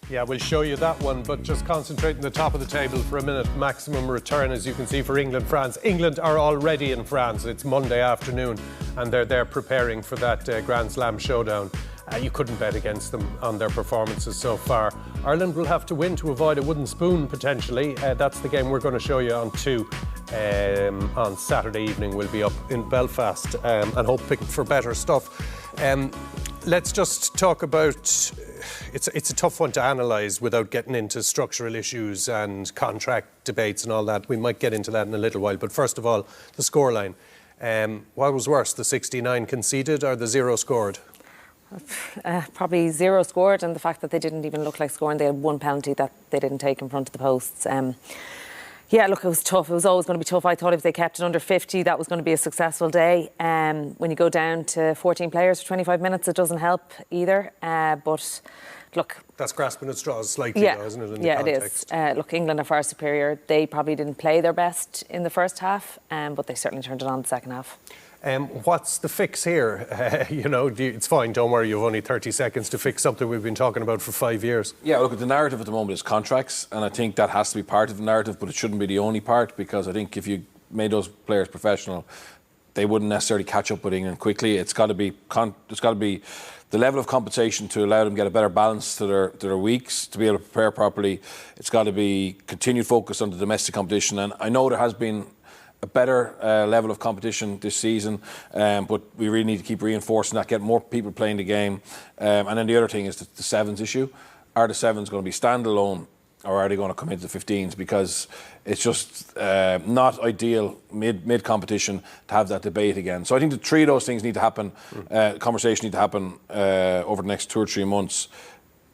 Yeah, we'll show you that one, but just concentrating the top of the table for a minute. Maximum return, as you can see, for England, France. England are already in France. It's Monday afternoon, and they're there preparing for that Grand Slam showdown. You couldn't bet against them on their performances so far. Ireland will have to win to avoid a wooden spoon, potentially. That's the game we're going to show you on 2. On Saturday evening. We'll be up in Belfast and hoping for better stuff. Let's just talk about... It's a tough one to analyse without getting into structural issues and contract debates and all that. We might get into that in a little while. But first of all, the scoreline. What was worse, the 69 conceded or the 0 scored? Probably 0 scored, and the fact that they didn't even look like scoring. They had one penalty that they didn't take in front of the posts. Yeah, look, it was tough. It was always going to be tough. I thought if they kept it under 50, that was going to be a successful day. When you go down to 14 players for 25 minutes, it doesn't help either. But look... That's grasping at straws slightly, though, isn't it, in the context? It is. Look, England are far superior. They probably didn't play their best in the first half, but they certainly turned it on in the second half. What's the fix here? It's fine, don't worry, you've only 30 seconds to fix something we've been talking about for 5 years. Yeah, look, the narrative at the moment is contracts, and I think that has to be part of the narrative, but it shouldn't be the only part, because I think if you made those players professional, they wouldn't necessarily catch up with England quickly. It's got to be the level of compensation to allow them to get a better balance to their weeks, to be able to prepare properly. It's got to be continued focus on the domestic competition, and I know there has been a better level of competition this season, but we really need to keep reinforcing that, get more people playing the game. And then the other thing is the sevens issue. Are the sevens going to be standalone, or are they going to come into the 15s? Because it's just not ideal mid-competition to have that debate again. So I think the 3 of those things need to happen, conversation need to happen over the next 2 or 3 months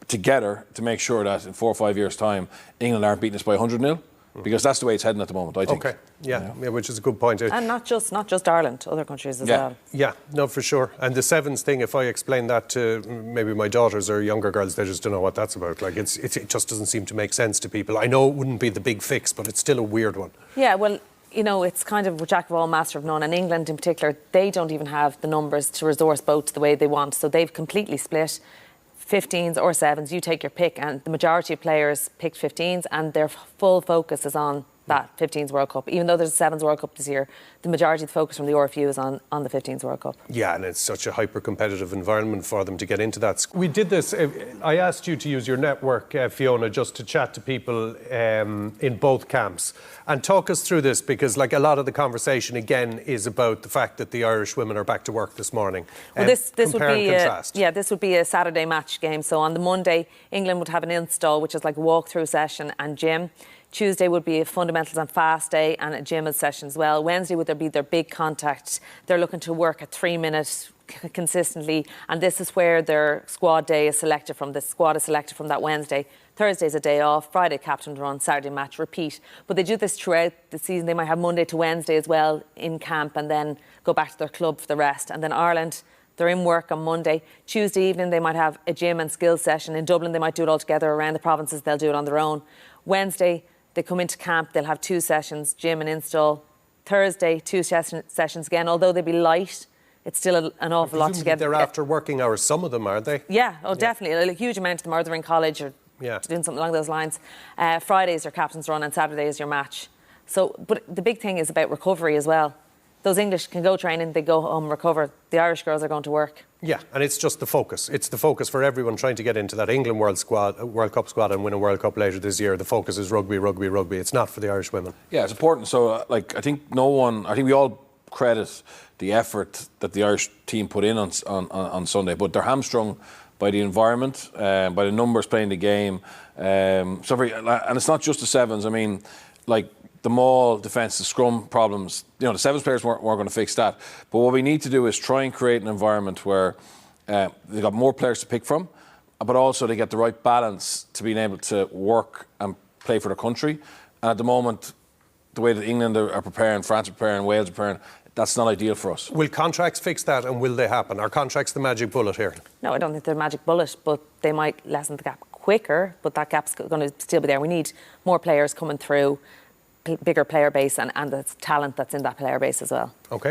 together to make sure that in 4 or 5 years' time, England aren't beating us by 100-0. Because that's the way it's heading at the moment, I think. Okay, yeah, which is a good point. And not just Ireland, other countries as well. Yeah, no, for sure. And the sevens thing, if I explain that to maybe my daughters or younger girls, they just don't know what that's about. Like, it just doesn't seem to make sense to people. I know it wouldn't be the big fix, but it's still a weird one. Yeah, well, it's kind of jack of all, master of none. And England in particular, they don't even have the numbers to resource both the way they want. So they've completely split 15s or 7s, you take your pick, and the majority of players picked 15s, and their full focus is on that 15s World Cup. Even though there's a 7s World Cup this year, the majority of the focus from the RFU is on the 15s World Cup. Yeah, and it's such a hyper-competitive environment for them to get into that. We did this, I asked you to use your network, Fiona, just to chat to people in both camps. And talk us through this, because like a lot of the conversation, again, is about the fact that the Irish women are back to work this morning. Well, this would be a Saturday match game. So on the Monday, England would have an install, which is like a walk-through session and gym. Tuesday would be a fundamentals and fast day and a gym session as well. Wednesday would be their big contact. They're looking to work at 3 minutes consistently, and this is where their squad day is selected from. The squad is selected from that Wednesday. Thursday's a day off, Friday captain run, Saturday match, repeat. But they do this throughout the season. They might have Monday to Wednesday as well in camp, and then go back to their club for the rest. And then Ireland, they're in work on Monday. Tuesday evening they might have a gym and skills session. In Dublin they might do it all together. Around the provinces they'll do it on their own. Wednesday they come into camp, they'll have 2 sessions, gym and install. Thursday, 2 sessions again. Although they'll be light, it's still an awful lot to get. They're after working hours, some of them, aren't they? Yeah, definitely. A huge amount of them are either in college or doing something along those lines. Fridays your captain's run and Saturday is your match. So, but the big thing is about recovery as well. Those English can go training, they go home, recover. The Irish girls are going to work. Yeah, and it's just the focus. It's the focus for everyone trying to get into that England World Cup squad and win a World Cup later this year. The focus is rugby, rugby, rugby. It's not for the Irish women. Yeah, it's important. So, I think we all credit the effort that the Irish team put in on Sunday, but they're hamstrung by the environment, by the numbers playing the game. And it's not just the sevens. I mean, like, the maul defence, the scrum problems, the sevens players weren't going to fix that. But what we need to do is try and create an environment where they've got more players to pick from, but also they get the right balance to being able to work and play for their country. And at the moment, the way that England are preparing, France are preparing, Wales are preparing, that's not ideal for us. Will contracts fix that, and will they happen? Are contracts the magic bullet here? No, I don't think they're the magic bullet, but they might lessen the gap quicker, but that gap's going to still be there. We need more players coming through, bigger player base and the talent that's in that player base as well. Okay.